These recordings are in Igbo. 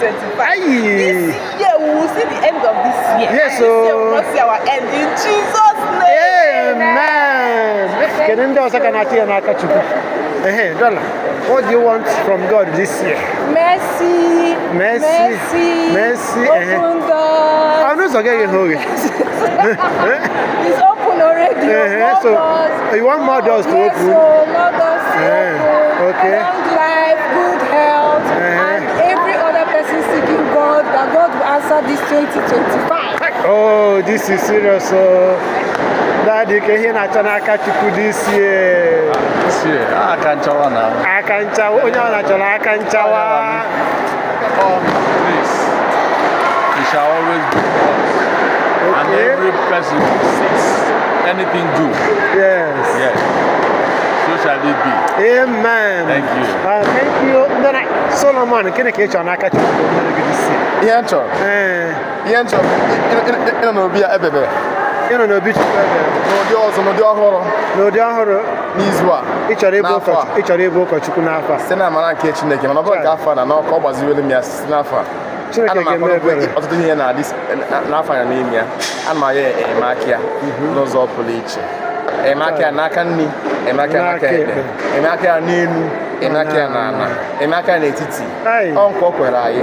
2025. Aye. This year we will see the end of this year. Yes, And this year we so- will not see our end in Jesus' name. Amen. Kedu ndị ọzọ ka na-achị ya n'aka Chukwu? Dollar. What do you want from God this year? Mercy. Mercy. Mercy. Open doors. Ọnụ ụzọ gị eghe oghe. It's open already. More So doors. you want more doors to Yes, open? so more doors to open. Okay. Long life, good health, and every other person seeking God, that God will answer this 2025. Oh, this is serious. So Daddy, ka ihe na-achọ n'aka Chukwu this year. Aka nchawa na. Aka nchawa, onye ọ na-achọrọ aka nchawa. Please, we shall always do us. And every person who seeks anything good. Yes. Yes. So shall it be. Amen. Thank you. Thank you. Then Solomon, gịnị ka ị chọrọ n'aka Chukwu mere gị this year? Ihe nchọ. Ihe nchọ. Ịnọ n'obi ya ebebe. Ị nọ n'obi Chukwu ebe. N'ụdị ọzọ, n'ụdị ọhụrụ. N'ụdị ọhụrụ. N'izu a. Ị chọrọ ịbụ ụkọchukwu n'afọ a. Site na amara nke Chineke, mana ọ bụrụ nke afọ a na n'ọkụ ọ gbaziwere m ya site n'afọ a. Chineke Ana m ga-eme akpọrọ ebere. ọtụtụ ihe na-adị n'afọ ya n'ime ya. Ana m aya enyemaka ya n'ụzọ pụrụ iche. Enyemaka ya n'aka nri, enyemaka ya n'aka ekpe, enyemaka ya n'elu, enyemaka ya n'ala, enyemaka ya n'etiti. Ọ nkwa o kwere anyị.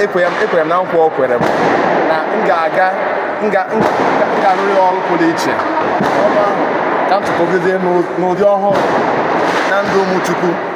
Ekwere m na nkwa o kwere m na m ga-arụrụ ya ọrụ pụrụ iche. Ọrụ ahụ ka m tụkọgide n'ụdị ọhụrụ na ndụ ụmụ Chukwu.